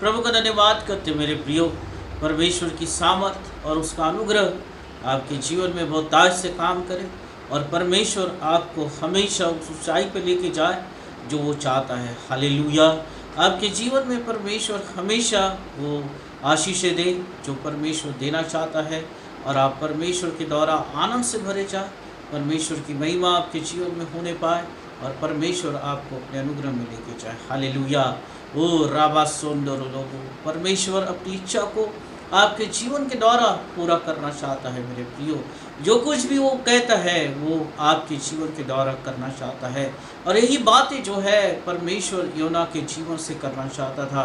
प्रभु का धन्यवाद करते मेरे प्रियो। परमेश्वर की सामर्थ और उसका अनुग्रह आपके जीवन में बहुत ताज से काम करे और परमेश्वर आपको हमेशा उस ऊंचाई पर लेके जाए जो वो चाहता है। हालेलुया। आपके जीवन में परमेश्वर हमेशा वो आशीषें दे जो परमेश्वर देना चाहता है और आप परमेश्वर के द्वारा आनंद से भरे जाए, परमेश्वर की महिमा आपके जीवन में होने पाए और परमेश्वर आपको अपने अनुग्रह में लेके जाए। हालेलुया। ओ राबा सुंदर लोगो, परमेश्वर अपनी इच्छा को आपके जीवन के द्वारा पूरा करना चाहता है मेरे प्रियो। जो कुछ भी वो कहता है वो आपके जीवन के द्वारा करना चाहता है और यही बातें जो है परमेश्वर योना के जीवन से करना चाहता था।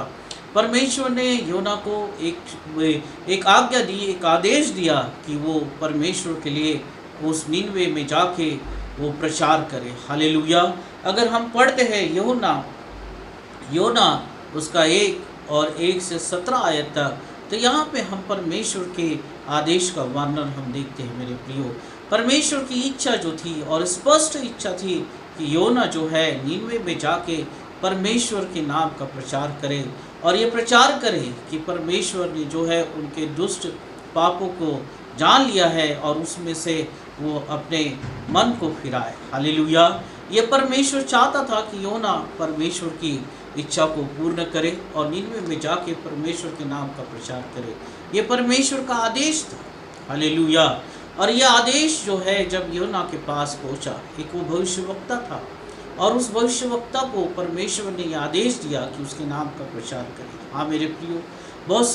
परमेश्वर ने योना को एक आज्ञा दी, एक आदेश दिया कि वो परमेश्वर के लिए उस नीनवे में जाके वो प्रचार करे। हालेलुया। अगर हम पढ़ते हैं योना उसका 1 और 1 से 17 आयत तक, तो यहाँ पे हम परमेश्वर के आदेश का वर्णन हम देखते हैं मेरे प्रियो। परमेश्वर की इच्छा जो थी और स्पष्ट इच्छा थी कि योना जो है नीनवे में जाके परमेश्वर के नाम का प्रचार करे और ये प्रचार करे कि परमेश्वर ने जो है उनके दुष्ट पापों को जान लिया है और उसमें से वो अपने मन को फिराए। हालेलुया। ये परमेश्वर चाहता था कि योना परमेश्वर की इच्छा को पूर्ण करे और नीनवे में जाके परमेश्वर के नाम का प्रचार करे। ये परमेश्वर का आदेश था। हालेलुया। और यह आदेश जो है जब योना के पास पहुंचा, एक वो भविष्यवक्ता था और उस भविष्यवक्ता को परमेश्वर ने यह आदेश दिया कि उसके नाम का प्रचार करे। हाँ मेरे प्रियो, बहुत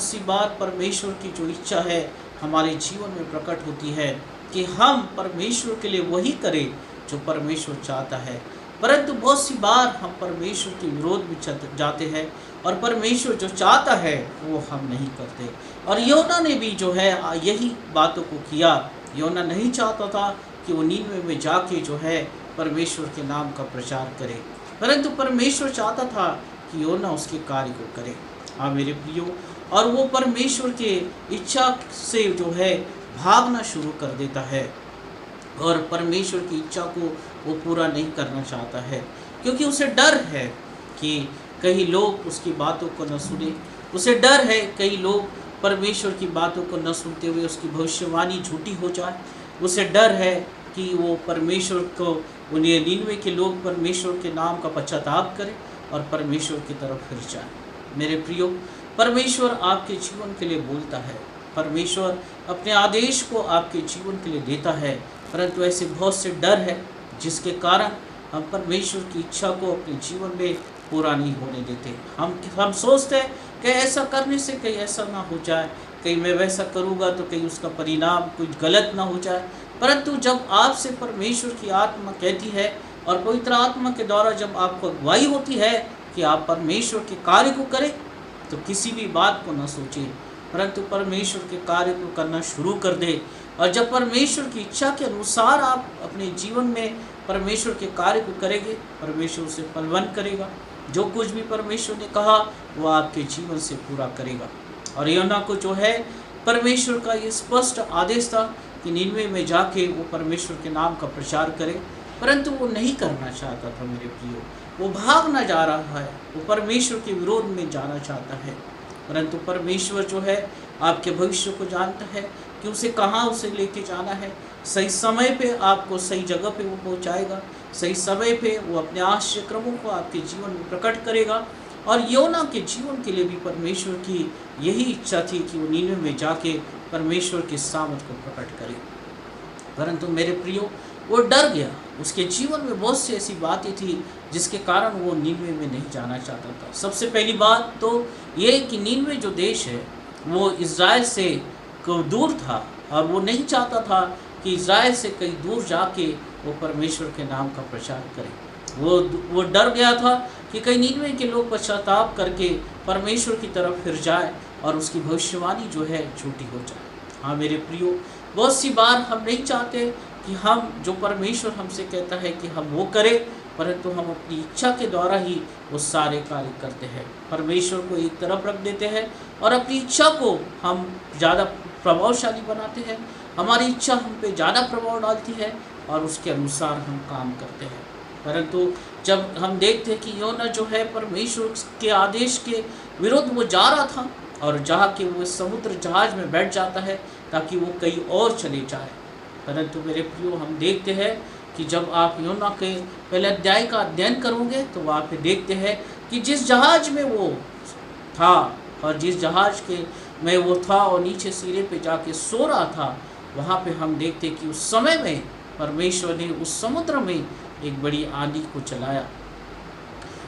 सी बार परमेश्वर की जो इच्छा है हमारे जीवन में प्रकट होती है कि हम परमेश्वर के लिए वही करें जो परमेश्वर चाहता है, परंतु बहुत सी बार हम परमेश्वर के विरोध में जाते हैं और परमेश्वर जो चाहता है वो हम नहीं करते। और योना ने भी जो है यही बातों को किया। योना नहीं चाहता था कि वो नीनवे में जाके जो है परमेश्वर के नाम का प्रचार करे, परंतु परमेश्वर चाहता था कि योना उसके कार्य को करे। हाँ मेरे प्रियो, और वो परमेश्वर के इच्छा से जो है भागना शुरू कर देता है और परमेश्वर की इच्छा को वो पूरा नहीं करना चाहता है, क्योंकि उसे डर है कि कई लोग उसकी बातों को न सुने। उसे डर है कई लोग परमेश्वर की बातों को न सुनते हुए उसकी भविष्यवाणी झूठी हो जाए। उसे डर है कि वो परमेश्वर को, उन्हें नीनवे के लोग परमेश्वर के नाम का पश्चाताप करें और परमेश्वर की तरफ फिर जाए। मेरे प्रियो, परमेश्वर आपके जीवन के लिए बोलता है, परमेश्वर अपने आदेश को आपके जीवन के लिए देता है, परंतु ऐसे बहुत से डर है जिसके कारण हम परमेश्वर की इच्छा को अपने जीवन में पूरा नहीं होने देते। हम सोचते हैं कि ऐसा करने से कहीं ऐसा ना हो जाए, कहीं मैं वैसा करूँगा तो कहीं उसका परिणाम कुछ गलत ना हो जाए। परंतु जब आपसे परमेश्वर की आत्मा कहती है और पवित्र आत्मा के द्वारा जब आपको अगुवाई होती है कि आप परमेश्वर के कार्य को करें, तो किसी भी बात को न सोचिए, परंतु परमेश्वर के कार्य को करना शुरू कर दे। और जब परमेश्वर की इच्छा के अनुसार आप अपने जीवन में परमेश्वर के कार्य को करेंगे, परमेश्वर उसे फलवान करेगा। जो कुछ भी परमेश्वर ने कहा वो आपके जीवन से पूरा करेगा। और योना को जो है परमेश्वर का ये स्पष्ट आदेश था कि नीनवे में जाके वो परमेश्वर के नाम का प्रचार करे, परंतु वो नहीं करना चाहता था मेरे प्रियो। वो भागना जा रहा है, वो परमेश्वर के विरोध में जाना चाहता है, परंतु परमेश्वर जो है आपके भविष्य को जानता है कि उसे कहाँ उसे लेके जाना है। सही समय पे आपको सही जगह पे वो पहुँचाएगा, सही समय पे वो अपने आश्चर्य क्रमों को आपके जीवन में प्रकट करेगा। और योना के जीवन के लिए भी परमेश्वर की यही इच्छा थी कि वो नीनवे में जाके परमेश्वर की सामर्थ को प्रकट करे, परंतु मेरे प्रियो वो डर गया। उसके जीवन में बहुत सी ऐसी बातें थी जिसके कारण वो नीनवे में नहीं जाना चाहता था। सबसे पहली बात तो ये कि नीनवे जो देश है वो इज़राइल से दूर था और वो नहीं चाहता था कि इज़राइल से कहीं दूर जाके वो परमेश्वर के नाम का प्रचार करे। वो डर गया था कि कहीं नीनवे के लोग पश्चाताप करके परमेश्वर की तरफ फिर जाए और उसकी भविष्यवाणी जो है झूठी हो जाए। हाँ मेरे प्रियो, बहुत सी बार हम नहीं चाहते कि हम जो परमेश्वर हमसे कहता है कि हम वो करें, परंतु हम अपनी इच्छा के द्वारा ही वो सारे कार्य करते हैं। परमेश्वर को एक तरफ रख देते हैं और अपनी इच्छा को हम ज़्यादा प्रभावशाली बनाते हैं। हमारी इच्छा हम पे ज़्यादा प्रभाव डालती है और उसके अनुसार हम काम करते हैं। परंतु जब हम देखते हैं कि योना जो है परमेश्वर के आदेश के विरुद्ध वो जा रहा था और जहाँ के वो समुद्र जहाज में बैठ जाता है ताकि वो कहीं और चले जाए। परंतु मेरे प्रियो, हम देखते हैं कि जब आप योना के पहले अध्याय का अध्ययन करोगे तो वहाँ पे देखते हैं कि जिस जहाज में वो था और जिस जहाज के में वो था और नीचे सिरे पे जाके सो रहा था, वहाँ पे हम देखते कि उस समय में परमेश्वर ने उस समुद्र में एक बड़ी आंधी को चलाया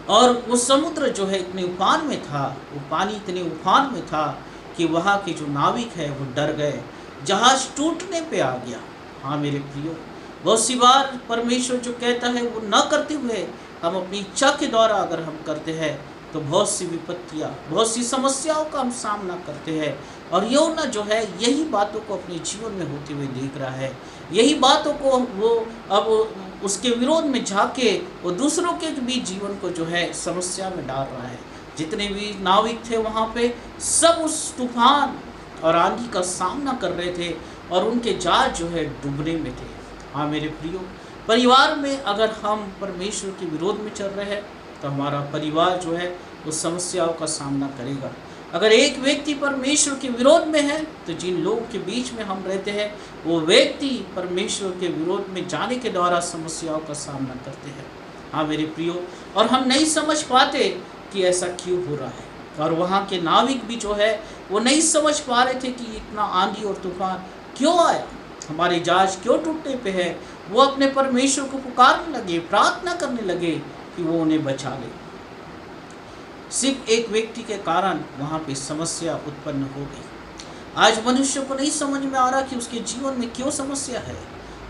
और वो समुद्र जो है इतने उफान में था, वो पानी इतने उफान में था कि वहाँ के जो नाविक है वो डर गए, जहाज टूटने पे आ गया। हाँ मेरे प्रियो, बहुत सी बार परमेश्वर जो कहता है वो न करते हुए हम अपनी इच्छा के द्वारा अगर हम करते हैं तो बहुत सी विपत्तियाँ, बहुत सी समस्याओं का हम सामना करते हैं। और योना जो है यही बातों को अपने जीवन में होते हुए देख रहा है, यही बातों को वो अब उसके विरोध में जाके वो दूसरों के भी जीवन को जो है समस्या में डाल रहा है। जितने भी नाविक थे वहाँ पे सब उस तूफान और आंधी का सामना कर रहे थे और उनके जहाज जो है डूबने में थे। हाँ मेरे प्रियो, परिवार में अगर हम परमेश्वर के विरोध में चल रहे हैं तो हमारा परिवार जो है उस समस्याओं का सामना करेगा। अगर एक व्यक्ति परमेश्वर के विरोध में है तो जिन लोगों के बीच में हम रहते हैं वो व्यक्ति परमेश्वर के विरोध में जाने के द्वारा समस्याओं का सामना करते हैं। हाँ मेरे प्रियो, और हम नहीं समझ पाते कि ऐसा क्यों हो रहा है। और वहाँ के नाविक भी जो है वो नहीं समझ पा रहे थे कि इतना आंधी और तूफान क्यों आया, हमारे जहाज क्यों टूटने पे है। वो अपने परमेश्वर को पुकारने लगे, प्रार्थना करने लगे कि वो उन्हें बचा ले। सिर्फ एक व्यक्ति के कारण वहाँ पे समस्या उत्पन्न हो गई। आज मनुष्य को नहीं समझ में आ रहा कि उसके जीवन में क्यों समस्या है।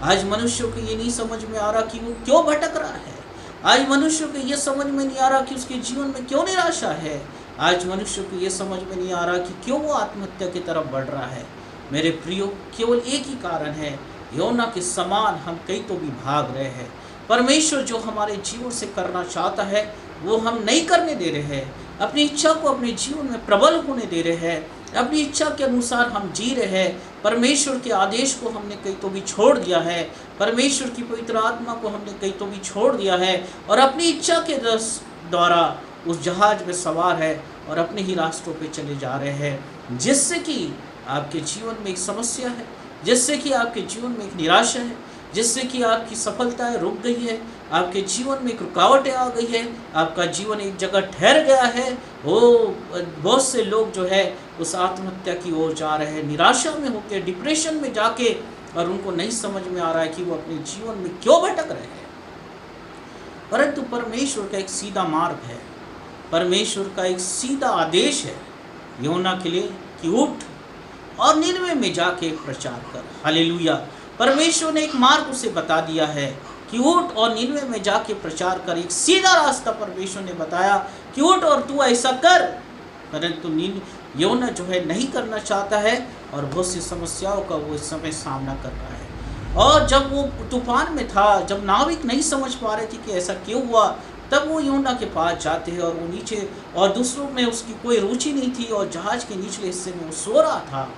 आज मनुष्य को ये नहीं समझ में आ रहा कि वो क्यों भटक रहा है। आज मनुष्य को ये समझ में नहीं आ रहा कि उसके जीवन में क्यों निराशा है। आज मनुष्य को ये समझ में नहीं आ रहा कि क्यों वो आत्महत्या की तरफ बढ़ रहा है। मेरे प्रियो, केवल एक ही कारण है, योना के समान हम कहीं तो भी भाग रहे हैं। परमेश्वर जो हमारे जीवन से करना चाहता है वो हम नहीं करने दे रहे हैं। अपनी इच्छा को अपने जीवन में प्रबल होने दे रहे हैं, अपनी इच्छा के अनुसार हम जी रहे हैं। परमेश्वर के आदेश को हमने कहीं तो भी छोड़ दिया है, परमेश्वर की पवित्र आत्मा को हमने कहीं तो भी छोड़ दिया है और अपनी इच्छा के द्वारा उस जहाज में सवार है और अपने ही रास्तों पे चले जा रहे हैं, जिससे कि आपके जीवन में एक समस्या है, जिससे कि आपके जीवन में एक निराशा है, जिससे कि आपकी सफलताएं रुक गई है, आपके जीवन में एक रुकावटें आ गई है, आपका जीवन एक जगह ठहर गया है। वो बहुत से लोग जो है उस आत्महत्या की ओर जा रहे हैं, निराशा में होकर, डिप्रेशन में जाके, और उनको नहीं समझ में आ रहा है कि वो अपने जीवन में क्यों भटक रहे हैं। परंतु परमेश्वर का एक सीधा मार्ग है, परमेश्वर का एक सीधा आदेश है योना के लिए कि उठ और निनवे में जाके प्रचार कर। हालेलुया। परमेश्वर ने एक मार्ग उसे बता दिया है कि उठ और निनवे में जाके प्रचार कर। एक सीधा रास्ता परमेश्वर ने बताया कि उठ और तू ऐसा कर। परंतु योना जो है नहीं करना चाहता है और बहुत सी समस्याओं का वो इस समय सामना कर रहा है। और जब वो तूफान में था, जब नाविक नहीं समझ पा रहे थे कि ऐसा क्यों हुआ, तब वो योना के पास जाते हैं और वो नीचे, और दूसरों में उसकी कोई रुचि नहीं थी और जहाज के निचले हिस्से में वो सो रहा था।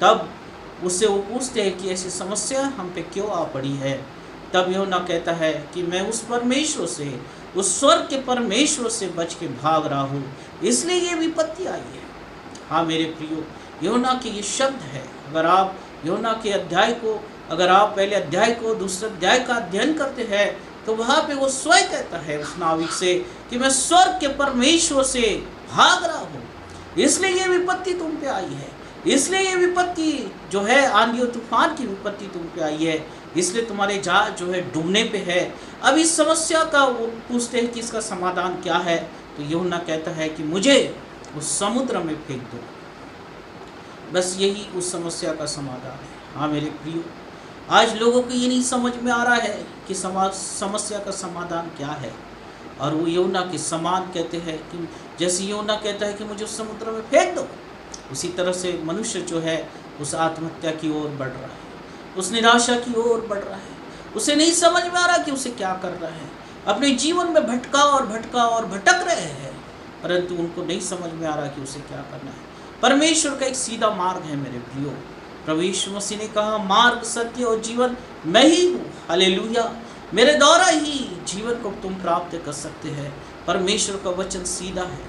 तब उससे वो पूछते हैं कि ऐसी समस्या हम पे क्यों आ पड़ी है। तब योना कहता है कि मैं उस परमेश्वर से, उस स्वर्ग के परमेश्वर से बच के भाग रहा हूँ, इसलिए ये विपत्ति आई है। हाँ मेरे प्रियो, योना के ये शब्द है। अगर आप योना के अध्याय को, अगर आप पहले अध्याय को, दूसरे अध्याय का अध्ययन करते हैं तो वहाँ पे वो स्वयं कहता है उस नाविक से कि मैं स्वर्ग के परमेश्वर से भाग रहा हूँ, इसलिए ये विपत्ति तुम पे आई है, इसलिए ये विपत्ति जो है आंधी और तूफान की विपत्ति तुम पे आई है, इसलिए तुम्हारे जहाज जो है डूबने पे है। अब इस समस्या का वो पूछते हैं कि इसका समाधान क्या है, तो यूहन्ना कहता है कि मुझे उस समुद्र में फेंक दो। बस यही उस समस्या का समाधान है। हाँ मेरे प्रियो, आज लोगों को ये नहीं समझ में आ रहा है कि समस्या का समाधान क्या है, और वो योना के समान कहते हैं कि जैसे योना कहता है कि मुझे उस समुद्र में फेंक दो, उसी तरह से मनुष्य जो है उस आत्महत्या की ओर बढ़ रहा है, उस निराशा की ओर बढ़ रहा है। उसे नहीं समझ में आ रहा कि उसे क्या करना है। अपने जीवन में भटका और भटक रहे हैं, परंतु उनको नहीं समझ में आ रहा कि उसे क्या करना है। परमेश्वर का एक सीधा मार्ग है मेरे प्रियो। प्रभु यीशु मसीह ने कहा, मार्ग, सत्य और जीवन मैं ही हूँ। हालेलुया। मेरे द्वारा ही जीवन को तुम प्राप्त कर सकते हैं। परमेश्वर का वचन सीधा है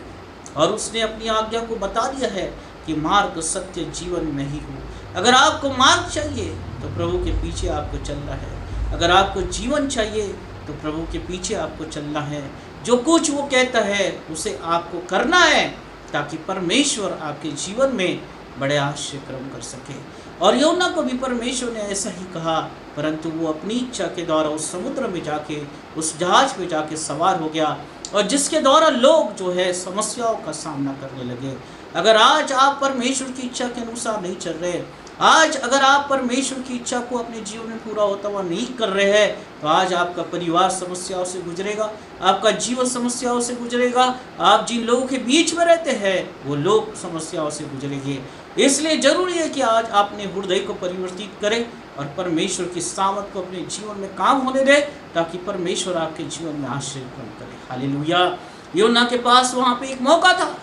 और उसने अपनी आज्ञा को बता दिया है कि मार्ग सत्य जीवन में ही हो। अगर आपको मार्ग चाहिए तो प्रभु के पीछे आपको चलना है। अगर आपको जीवन चाहिए तो प्रभु के पीछे आपको चलना है। जो कुछ वो कहता है उसे आपको करना है, ताकि परमेश्वर आपके जीवन में बड़े आश्चर्य कर्म कर सके। और योना को भी परमेश्वर ने ऐसा ही कहा, परंतु वो अपनी इच्छा के द्वारा उस समुद्र में जाके, उस जहाज में जाके सवार हो गया, और जिसके द्वारा लोग जो है समस्याओं का सामना करने लगे। अगर आज आप परमेश्वर की इच्छा के अनुसार नहीं चल रहे, आज अगर आप परमेश्वर की इच्छा को अपने जीवन में पूरा होता हुआ नहीं कर रहे हैं, तो आज आपका परिवार समस्याओं से गुजरेगा, आपका जीवन समस्याओं से गुजरेगा, आप जिन लोगों के बीच में रहते हैं वो लोग समस्याओं से गुजरेंगे। इसलिए जरूरी है कि आज अपने हृदय को परिवर्तित करें और परमेश्वर की सामर्थ को अपने जीवन में काम होने दें, ताकि परमेश्वर आपके जीवन में आश्चर्य कर्म करे। हालेलुया। योना के पास वहाँ पे एक मौका था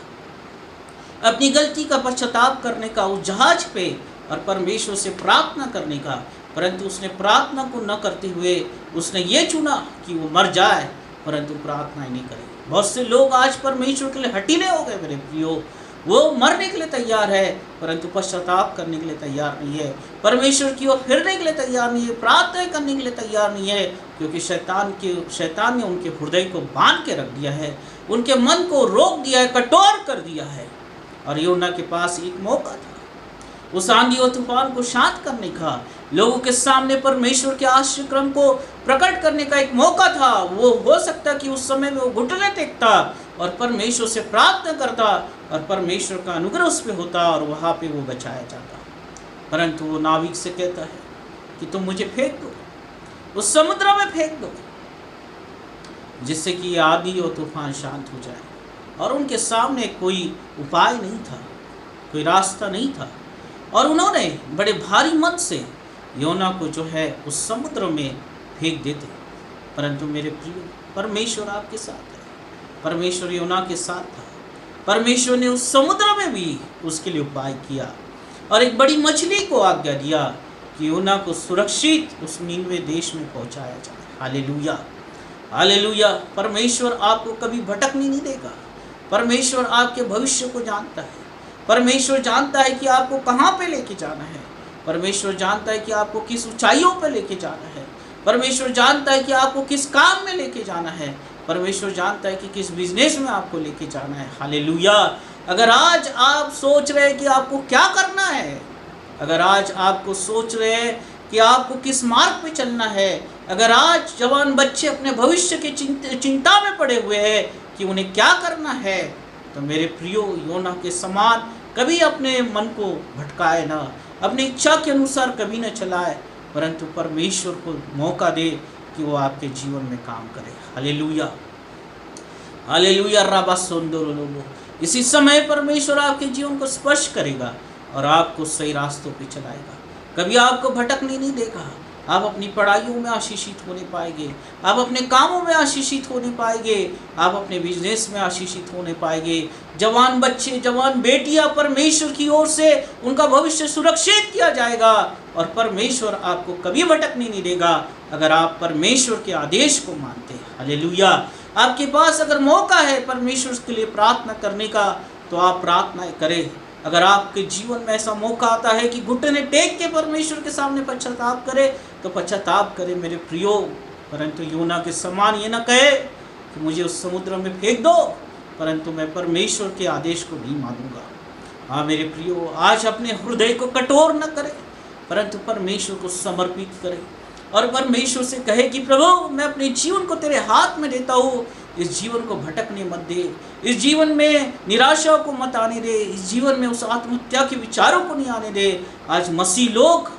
अपनी गलती का पश्चाताप करने का उस जहाज पे, और परमेश्वर से प्रार्थना करने का, परंतु उसने प्रार्थना को न करते हुए उसने ये चुना कि वो मर जाए, परंतु प्रार्थना ही नहीं करे। बहुत से लोग आज परमेश्वर के लिए हटीले हो गए मेरे प्रियो। वो मरने के लिए तैयार है, परंतु पश्चाताप करने के लिए तैयार नहीं है, परमेश्वर की ओर फिरने के लिए तैयार नहीं है, प्रार्थना करने के लिए तैयार नहीं है, क्योंकि शैतान ने उनके हृदय को बांध के रख दिया है, उनके मन को रोक दिया है, कठोर कर दिया है। और योना के पास एक मौका था उस आंधी और तूफान को शांत करने का, लोगों के सामने परमेश्वर के आश्चर्य क्रम को प्रकट करने का एक मौका था। वो हो सकता कि उस समय में वो घुटने टेकता और परमेश्वर से प्रार्थना करता, और परमेश्वर का अनुग्रह उस पर होता और वहाँ पे वो बचाया जाता। परंतु वो नाविक से कहता है कि तुम मुझे फेंक दो, उस समुद्र में फेंक दो, जिससे कि आंधी और तूफान शांत हो जाए। और उनके सामने कोई उपाय नहीं था, कोई रास्ता नहीं था, और उन्होंने बड़े भारी मन से योना को जो है उस समुद्र में फेंक देते। परंतु मेरे प्रिय, परमेश्वर आपके साथ है, परमेश्वर योना के साथ था। परमेश्वर ने उस समुद्र में भी उसके लिए उपाय किया और एक बड़ी मछली को आज्ञा दिया कि योना को सुरक्षित उस नीनवे देश में पहुंचाया जाए। Hallelujah, hallelujah. परमेश्वर आपको कभी भटकने नहीं देगा। परमेश्वर आपके भविष्य को जानता है। परमेश्वर जानता है कि आपको कहाँ पे लेके जाना है। परमेश्वर जानता है कि आपको किस ऊंचाइयों पे लेके जाना है। परमेश्वर जानता है कि आपको किस काम में लेके जाना है। परमेश्वर जानता है कि किस बिजनेस में आपको लेके जाना है। हालेलुया। अगर आज आप सोच रहे हैं कि आपको क्या करना है, अगर आज आपको सोच रहे हैं कि आपको किस मार्ग पे चलना है, अगर आज जवान बच्चे अपने भविष्य की चिंता में पड़े हुए हैं कि उन्हें क्या करना है, तो मेरे प्रियो, योना के समान कभी अपने मन को भटकाए ना, अपनी इच्छा के अनुसार कभी न चलाए, परंतु परमेश्वर को मौका दे कि वो आपके जीवन में काम करे। Hallelujah, hallelujah. राबा सुंदर लोगो, इसी समय परमेश्वर आपके जीवन को स्पर्श करेगा और आपको सही रास्तों पे चलाएगा। कभी आपको भटकने नहीं देगा। आप अपनी पढ़ाइयों में आशीषित होने पाएंगे, आप अपने कामों में आशीषित होने पाएंगे, आप अपने बिजनेस में आशीषित होने पाएंगे। जवान बच्चे, जवान बेटियां, परमेश्वर की ओर से उनका भविष्य सुरक्षित किया जाएगा और परमेश्वर आपको कभी भटकने नहीं देगा अगर आप परमेश्वर के आदेश को मानते हैं। हालेलुया। आपके पास अगर मौका है परमेश्वर के लिए प्रार्थना करने का, तो आप प्रार्थना करें। अगर आपके जीवन में ऐसा मौका आता है कि घुटने टेक के परमेश्वर के सामने पश्चाताप करे, तो पश्चाताप करे मेरे प्रियो। परंतु योना के समान ये ना कहे कि मुझे उस समुद्र में फेंक दो, परंतु मैं परमेश्वर के आदेश को नहीं मानूंगा। हाँ मेरे प्रियो, आज अपने हृदय को कठोर न करे, परंतु परमेश्वर को समर्पित करे और परमेश्वर से कहे कि प्रभु, मैं अपने जीवन को तेरे हाथ में देता हूँ। इस जीवन को भटकने मत दे, इस जीवन में निराशा को मत आने दे, इस जीवन में उस आत्महत्या के विचारों को नहीं आने दे। आज मसीह लोग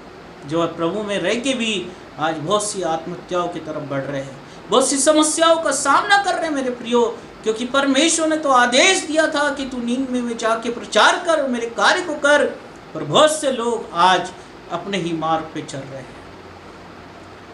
जो है प्रभु में रह के भी आज बहुत सी आत्महत्याओं की तरफ बढ़ रहे हैं, बहुत सी समस्याओं का सामना कर रहे हैं मेरे प्रियो, क्योंकि परमेश्वर ने तो आदेश दिया था कि तू नीनवे में जाके प्रचार कर, मेरे कार्य को कर। पर बहुत से लोग आज अपने ही मार्ग पे चल रहे हैं।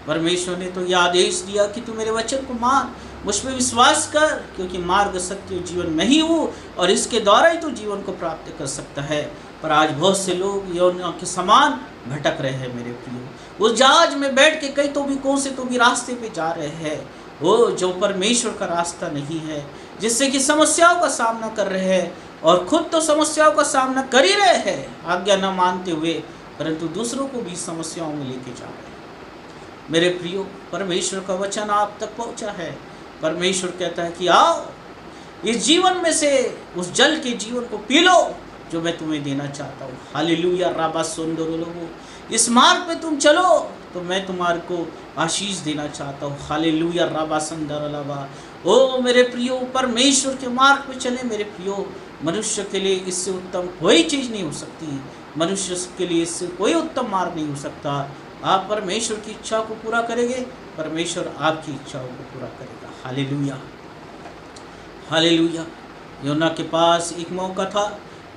परमेश्वर ने तो यह आदेश दिया कि तू मेरे वचन को मान, मुझ पर विश्वास कर, क्योंकि मार्ग सत्य जीवन में ही हूँ और इसके द्वारा ही तू जीवन को प्राप्त कर सकता है। पर आज बहुत से लोग योना के समान भटक रहे हैं मेरे प्रियो। उस जहाज में बैठ के कई तो भी कौन से तो भी रास्ते पे जा रहे हैं। वो जो परमेश्वर का रास्ता नहीं है, जिससे कि समस्याओं का सामना कर रहे हैं और खुद तो समस्याओं का सामना कर ही रहे हैं आज्ञा न मानते हुए, परंतु दूसरों को भी समस्याओं में लेके जा रहे हैं। मेरे प्रियो, परमेश्वर का वचन आप तक पहुंचा है। परमेश्वर कहता है कि आओ, इस जीवन में से उस जल के जीवन को पी लो जो मैं तुम्हें देना चाहता हूँ। हालेलुया। राबा सुंदर लोगो, इस मार्ग पे तुम चलो तो मैं तुम्हारे को आशीष देना चाहता हूँ। हालेलुया। राबा सुंदर लाबा। ओ मेरे प्रियो, परमेश्वर के मार्ग पे चले मेरे प्रियो। मनुष्य के लिए इससे उत्तम कोई चीज़ नहीं हो सकती, मनुष्य के लिए इससे कोई उत्तम मार्ग नहीं हो सकता। आप परमेश्वर की इच्छा को पूरा करेंगे, परमेश्वर आपकी इच्छाओं को पूरा करेगा। Hallelujah, hallelujah. योना के पास एक मौका था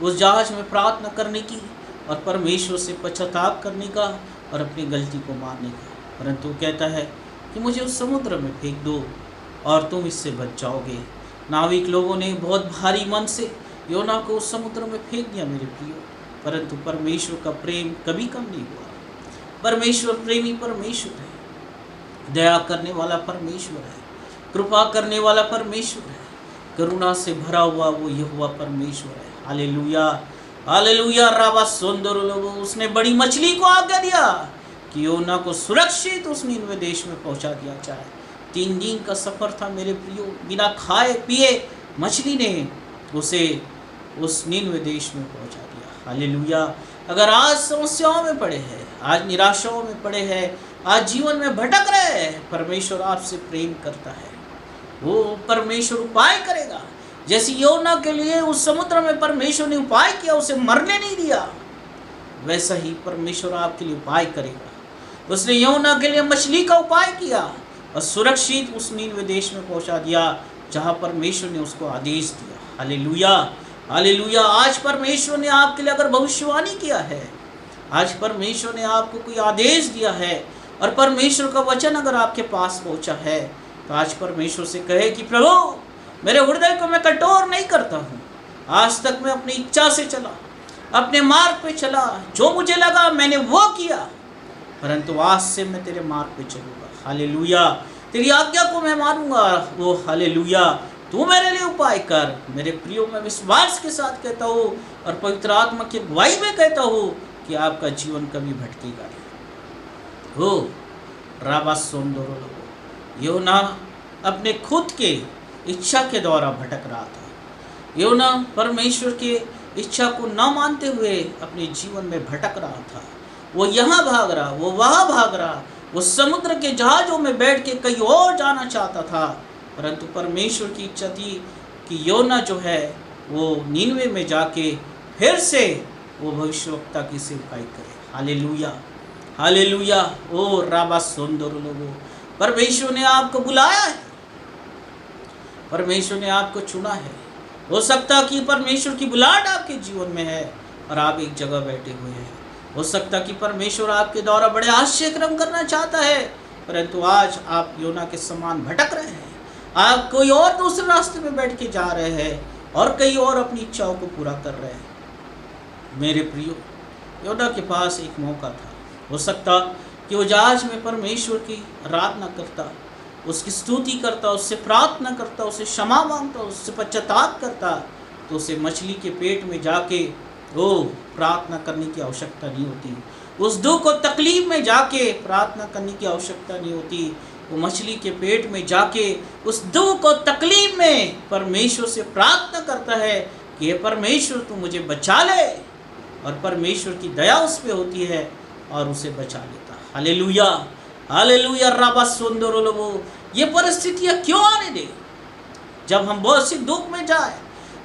उस जहाज में प्रार्थना करने की और परमेश्वर से पश्चाताप करने का और अपनी गलती को मानने का, परंतु कहता है कि मुझे उस समुद्र में फेंक दो और तुम इससे बच जाओगे। नाविक लोगों ने बहुत भारी मन से योना को उस समुद्र में फेंक दिया मेरे प्रियो, परंतु परमेश्वर का प्रेम कभी कम नहीं हुआ। परमेश्वर प्रेमी परमेश्वर है, दया करने वाला परमेश्वर है, कृपा करने वाला परमेश्वर है, करुणा से भरा हुआ वो यहोवा परमेश्वर है। Hallelujah, hallelujah. राबा सुंदर लोगों, उसने बड़ी मछली को आज्ञा दिया कि योना को सुरक्षित उस निनवे देश में पहुंचा दिया जाए। 3 दिन का सफर था मेरे प्रियो, बिना खाए पिए मछली ने उसे उस निनवे देश में पहुंचा दिया। हालेलुया। अगर आज समस्याओं में पड़े हैं, आज निराशाओं में पड़े हैं, आज जीवन में भटक रहे हैं, परमेश्वर आपसे प्रेम करता है। वो परमेश्वर उपाय करेगा। जैसे योना के लिए उस समुद्र में परमेश्वर ने उपाय किया, उसे मरने नहीं दिया, वैसा ही परमेश्वर आपके लिए उपाय करेगा। उसने योना के लिए मछली का उपाय किया और सुरक्षित उस निनवे देश में पहुंचा दिया जहां परमेश्वर ने उसको आदेश दिया। Hallelujah, hallelujah. आज परमेश्वर ने आपके लिए अगर भविष्यवाणी किया है, आज परमेश्वर ने आपको कोई आदेश दिया है और परमेश्वर का वचन अगर आपके पास पहुंचा है, तो आज परमेश्वर से कहे कि प्रभु, मेरे हृदय को मैं कठोर नहीं करता हूँ। आज तक मैं अपनी इच्छा से चला, अपने मार्ग पे चला, जो मुझे लगा मैंने वो किया, परंतु आज से मैं तेरे मार्ग पे चलूँगा। हालेलुया। तेरी आज्ञा को मैं मानूंगा। वो हालेलुया। तू मेरे लिए उपाय कर। मेरे प्रियो, मैं विश्वास के साथ कहता हूँ और पवित्र आत्मा की अगुवाई में कहता हूँ कि आपका जीवन कभी भटकेगा नहीं। हो राबा सोंदोरो लोगो, योना अपने खुद के इच्छा के द्वारा भटक रहा था। योना परमेश्वर के इच्छा को न मानते हुए अपने जीवन में भटक रहा था। वो यहाँ भाग रहा, वो वहाँ भाग रहा, वो समुद्र के जहाज़ों में बैठ के कहीं और जाना चाहता था, परंतु परमेश्वर की इच्छा थी कि योना जो है वो नीनवे में जाके फिर से वो भविष्यवक्ता की सेवकाई करे। Hallelujah, hallelujah. ओ राबा सुंदर लोगों, परमेश्वर ने आपको बुलाया है, परमेश्वर ने आपको चुना है। हो सकता कि परमेश्वर की बुलाहट आपके जीवन में है और आप एक जगह बैठे हुए हैं। हो सकता कि परमेश्वर आपके द्वारा बड़े आश्चर्य कर्म करना चाहता है, परंतु आज आप योना के समान भटक रहे हैं। आप कोई और दूसरे रास्ते में बैठ के जा रहे हैं और कई और अपनी इच्छाओं को पूरा कर रहे हैं। मेरे प्रियो, योना के पास एक मौका था। हो सकता कि वो जहाज में परमेश्वर की आराधना करता, उसकी स्तुति करता, उससे प्रार्थना करता, उससे क्षमा मांगता, उससे पश्चाताप करता, तो उसे मछली के पेट में जाके वो प्रार्थना करने की आवश्यकता नहीं होती। उस दुख और तकलीफ में जाके प्रार्थना करने की आवश्यकता नहीं होती। वो मछली के पेट में जाके उस दुख और तकलीफ में परमेश्वर से प्रार्थना करता है कि हे परमेश्वर, तू मुझे बचा ले, और परमेश्वर की दया उस पर होती है और उसे बचा लेता। Hallelujah, hallelujah. राबा सुंदर लोगों, ये परिस्थितियाँ क्यों आने दे? जब हम बहुत सी दुख में जाए,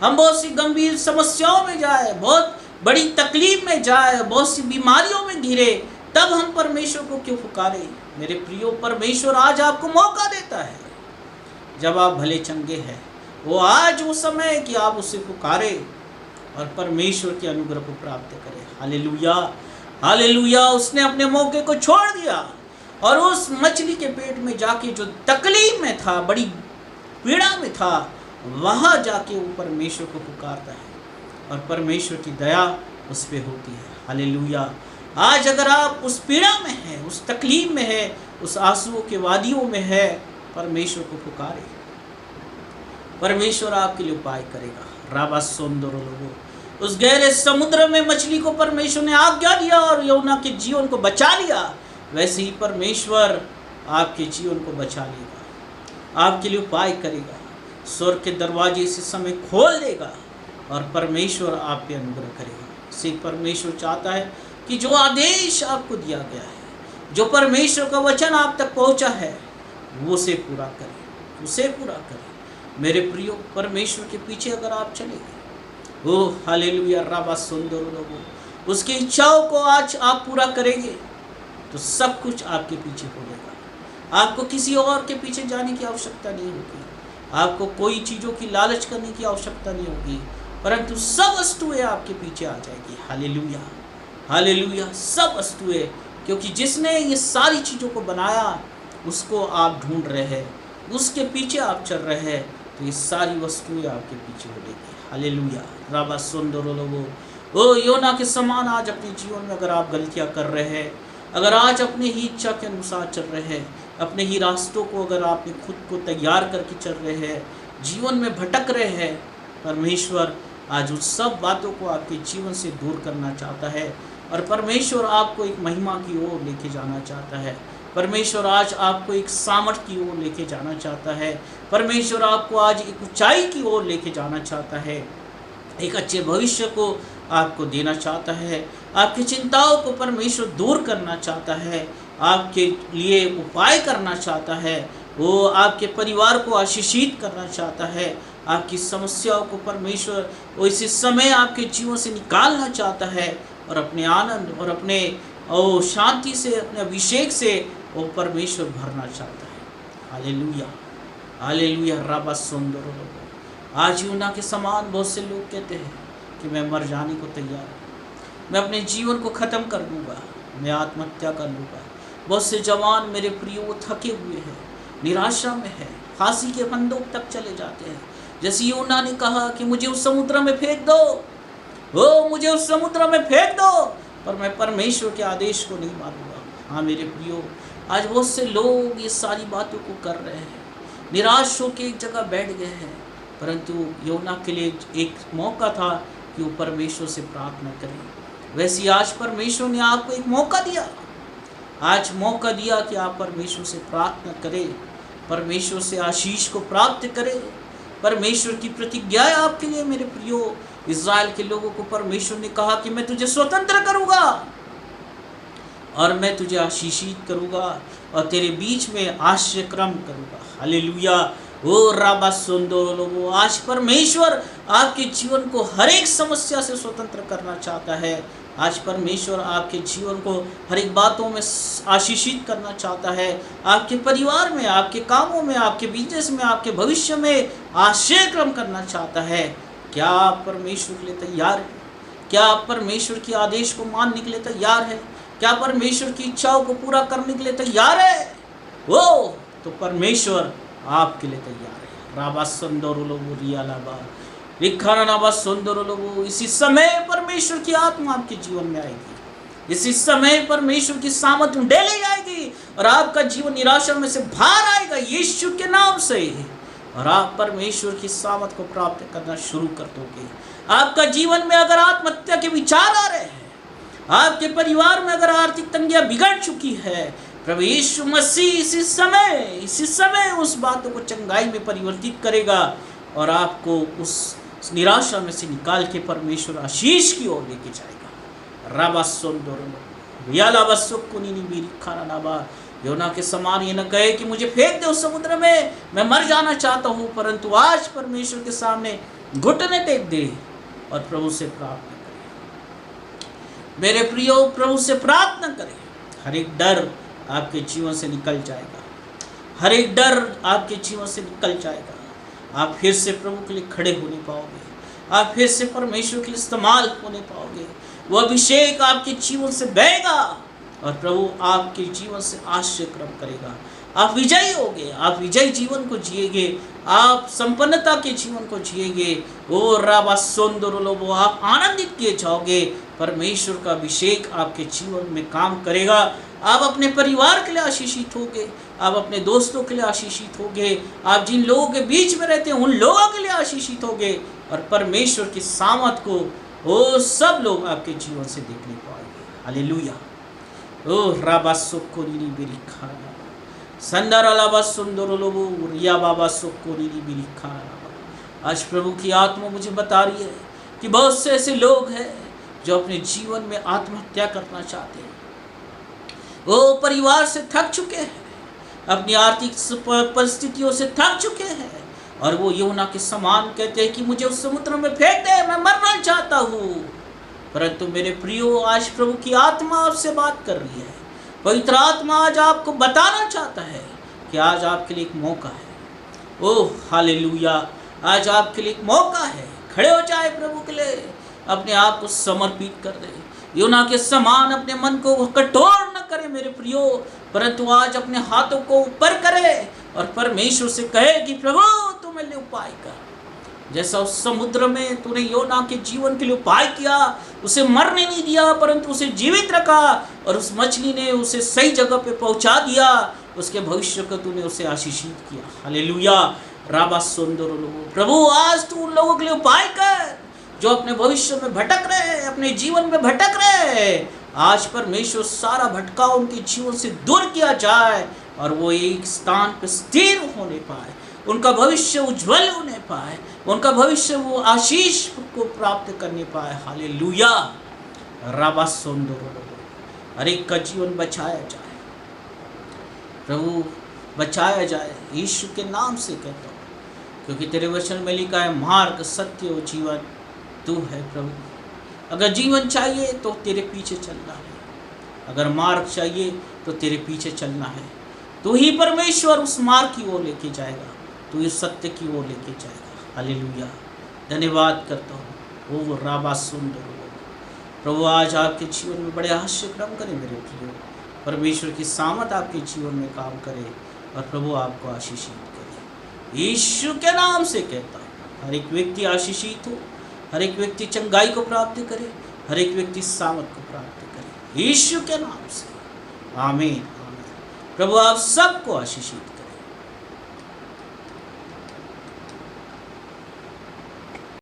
हम बहुत सी गंभीर समस्याओं में जाए, बहुत बड़ी तकलीफ में जाए, बहुत सी बीमारियों में घिरे, तब हम परमेश्वर को क्यों पुकारें? मेरे प्रियो, परमेश्वर आज आपको मौका देता है जब आप भले चंगे हैं। वो आज वो समय है कि आप उसे पुकारे और परमेश्वर के अनुग्रह को प्राप्त करें। Hallelujah, hallelujah. उसने अपने मौके को छोड़ दिया और उस मछली के पेट में जाके जो तकलीफ में था, बड़ी पीड़ा में था, वहाँ जाके वो परमेश्वर को पुकारता है और परमेश्वर की दया उस पर होती है। हालेलुया। आज अगर आप उस पीड़ा में हैं, उस तकलीफ में है, उस आंसुओं के वादियों में है, परमेश्वर को पुकारे, परमेश्वर आपके लिए उपाय करेगा। राबा सोंदरो लोगो, उस गहरे समुद्र में मछली को परमेश्वर ने आज्ञा दिया और योना के जीवन को बचा लिया, वैसे ही परमेश्वर आपके जीवन को बचा लेगा, आपके लिए उपाय करेगा, स्वर्ग के दरवाजे इस समय खोल देगा और परमेश्वर आप पे अनुग्रह करेगा। इसे परमेश्वर चाहता है कि जो आदेश आपको दिया गया है, जो परमेश्वर का वचन आप तक पहुंचा है, वो उसे पूरा करें, उसे पूरा करें। मेरे प्रियो, परमेश्वर के पीछे अगर आप चलेंगे, ओ हालेलुया, राबा सुंदर लोगो, उसकी इच्छाओं को आज आप पूरा करेंगे तो सब कुछ आपके पीछे हो जाएगा। आपको किसी और के पीछे जाने की आवश्यकता नहीं होगी, आपको कोई चीज़ों की लालच करने की आवश्यकता नहीं होगी, परंतु सब वस्तुएं आपके पीछे आ जाएगी। हालेलुया, हालेलुया, सब वस्तुएं, क्योंकि जिसने ये सारी चीज़ों को बनाया उसको आप ढूंढ रहे हैं, उसके पीछे आप चल रहे हैं, तो ये सारी वस्तुएं आपके पीछे हो जाएगी। हालेलुया, राबा सुंदरो लोगो, ओ योना के समान आज अपने जीवन में अगर आप गलतियां कर रहे हैं, अगर आज अपने ही इच्छा के अनुसार चल रहे हैं, अपने ही रास्तों को अगर आपने खुद को तैयार करके चल रहे हैं, जीवन में भटक रहे हैं, परमेश्वर आज उस सब बातों को आपके जीवन से दूर करना चाहता है और परमेश्वर आपको एक महिमा की ओर लेके जाना चाहता है। परमेश्वर आज आपको एक सामर्थ की ओर लेके जाना चाहता है। परमेश्वर आपको आज एक ऊंचाई की ओर लेके जाना चाहता है, एक अच्छे भविष्य को आपको देना चाहता है, आपकी चिंताओं को परमेश्वर दूर करना चाहता है, आपके लिए उपाय करना चाहता है, वो आपके परिवार को आशीषित करना चाहता है, आपकी समस्याओं को परमेश्वर वो इसी समय आपके जीवन से निकालना चाहता है और अपने आनंद और अपने शांति से, अपने अभिषेक से वो परमेश्वर भरना चाहता है। हालेलुया, हालेलुया, राबा सुंदर। आज यूना के समान बहुत से लोग कहते हैं कि मैं मर जाने को तैयार हूँ, मैं अपने जीवन को ख़त्म कर दूँगा, मैं आत्महत्या कर लूँगा। बहुत से जवान मेरे प्रियो वो थके हुए हैं, निराशा में है, फांसी के फंदों तक चले जाते हैं। जैसे यूना ने कहा कि मुझे उस समुद्र में फेंक दो, ओ मुझे उस समुद्र में फेंक दो, पर मैं परमेश्वर के आदेश को नहीं मानूंगा। हाँ मेरे प्रियो, आज बहुत से लोग ये सारी बातों को कर रहे हैं, निराश होकर एक जगह बैठ गए हैं, परंतु योना के लिए एक मौका था कि वो परमेश्वर से प्रार्थना करें। वैसे आज परमेश्वर ने आपको एक मौका दिया, आज मौका दिया कि आप परमेश्वर से प्रार्थना करें, परमेश्वर से आशीष को प्राप्त करें। परमेश्वर की प्रतिज्ञा है आपके लिए मेरे प्रियो। इज़राइल के लोगों को परमेश्वर ने कहा कि मैं तुझे स्वतंत्र करूंगा और मैं तुझे आशीषित करूंगा और तेरे बीच में आश्रयक्रम करूंगा। हालेलुया, ओ राबा सुंदर लोगों, आज परमेश्वर आपके जीवन को हर एक समस्या से स्वतंत्र करना चाहता है। आज परमेश्वर आपके जीवन को हर एक बातों में आशीषित करना चाहता है, आपके परिवार में, आपके कामों में, आपके बिजनेस में, आपके भविष्य में आश्रयक्रम करना चाहता है। क्या आप परमेश्वर के लिए तैयार हैं? क्या आप परमेश्वर के आदेश को मानने के लिए तैयार है? क्या परमेश्वर की इच्छाओं को पूरा करने के लिए तैयार है? वो तो परमेश्वर आपके लिए तैयार है। राबा सुंदर लोगो रिया लाबा रिखाना नाबा सुंदर लोगो, इसी समय परमेश्वर की आत्मा आपके जीवन में आएगी, इसी समय परमेश्वर की सामर्थ ढेले जाएगी और आपका जीवन निराशा में से बाहर आएगा यीशु के नाम से, और आप परमेश्वर की सामर्थ को प्राप्त करना शुरू कर दोगे। आपका जीवन में अगर आत्महत्या के विचार आ रहे हैं, आपके परिवार में अगर आर्थिक तंगियां बिगड़ चुकी है, प्रभु यीशु मसीह इसी समय उस बातों को चंगाई में परिवर्तित करेगा और आपको उस निराशा में से निकाल के परमेश्वर आशीष की ओर लेके जाएगा। राबा सुंदर याला बसुकुनी मेरी खाना नाबा, योना के समान ये न कहे कि मुझे फेंक दे उस समुद्र में, मैं मर जाना चाहता हूँ, परंतु आज परमेश्वर के सामने घुटने टेक दे और प्रभु से प्रार्थना करे। मेरे प्रियो, प्रभु से प्रार्थना करें। हर एक डर आपके जीवन से निकल जाएगा, हर एक डर आपके जीवन से निकल जाएगा। आप फिर से प्रभु के लिए खड़े होने पाओगे, आप फिर से परमेश्वर के लिए इस्तेमाल होने पाओगे। वो अभिषेक आपके जीवन से बहेगा और प्रभु आपके जीवन से आश्रयक्रम करेगा। आप विजयी होगे, आप विजयी जीवन को जिएंगे, आप संपन्नता के जीवन को जिएंगे। ओ राबा सुंदर लोगो, आप आनंदित किए जाओगे। परमेश्वर का अभिषेक आपके जीवन में काम करेगा आप अपने परिवार के लिए आशीषित होगे, आप अपने दोस्तों के लिए आशीषित होगे, आप जिन लोगों के बीच में रहते हैं उन लोगों के लिए आशीषित होगे, और परमेश्वर की सामर्थ को वो सब लोग आपके जीवन से देखने पाएंगे। हालेलुया। ओह राबा सोकोरीनी बिरिखा संदरलाबा सुंदरलोबो रिया बाबा सोकोरीनी बिरिखा। आज प्रभु की आत्मा मुझे बता रही है कि बहुत से ऐसे लोग हैं जो अपने जीवन में आत्महत्या करना चाहते हैं। वो परिवार से थक चुके हैं, अपनी आर्थिक परिस्थितियों से थक चुके हैं, और वो योना के समान कहते हैं कि मुझे उस समुद्र में फेंक दे, मैं मरना चाहता हूँ। परंतु मेरे प्रियो, आज प्रभु की आत्मा आपसे बात कर रही है। पवित्र आत्मा आज आपको बताना चाहता है कि आज आपके लिए एक मौका है। ओह हालेलुया, आज आपके लिए एक मौका है। खड़े हो जाए प्रभु के लिए, अपने आप को समर्पित कर दे। योना के समान अपने मन को कठोर न करे मेरे प्रियो, परंतु आज अपने हाथों को ऊपर करे और परमेश्वर से कहे कि प्रभु तू मेरे लिए उपाय कर। जैसा उस समुद्र में तूने योना के जीवन के लिए उपाय किया, उसे मरने नहीं दिया परंतु उसे जीवित रखा, और उस मछली ने उसे सही जगह पे पहुंचा दिया, उसके भविष्य को तूने उसे आशीषित किया। हालेलुया। राबा सुंदर लोगों, प्रभु आज तू उन लोगों के लिए उपाय कर जो अपने भविष्य में भटक रहे, अपने जीवन में भटक रहे। आज परमेश्वर सारा भटकाव उनके जीवन से दूर किया जाए और वो एक स्थान पर स्थिर होने पाए, उनका भविष्य उज्जवल होने पाए, उनका भविष्य वो आशीष को प्राप्त करने पाए। हालेलुया। राबा सुंदर, हर एक का जीवन बचाया जाए प्रभु, बचाया जाए यीशु के नाम से कहता हूँ, क्योंकि तेरे वचन में लिखा है मार्ग सत्य और जीवन तू है प्रभु। अगर जीवन चाहिए तो तेरे पीछे चलना है, अगर मार्ग चाहिए तो तेरे पीछे चलना है। तू ही परमेश्वर उस मार्ग की ओर लेके जाएगा, तू इस सत्य की ओर लेके जाएगा। हालेलुया। धन्यवाद करता हूँ। ओ राबा सुंदर प्रभु, आज आपके जीवन में बड़े आश्चर्य क्रम करे मेरे प्रियो। परमेश्वर की सामर्थ आपके जीवन में काम करे और प्रभु आपको आशीषित करे। यीशु के नाम से कहता हूँ, हर एक व्यक्ति आशीषित हो, हर एक व्यक्ति चंगाई को प्राप्त करे, हर एक व्यक्ति सामर्थ को प्राप्त करे, यीशु के नाम से। आमीन। प्रभु आप सबको आशीषित करे।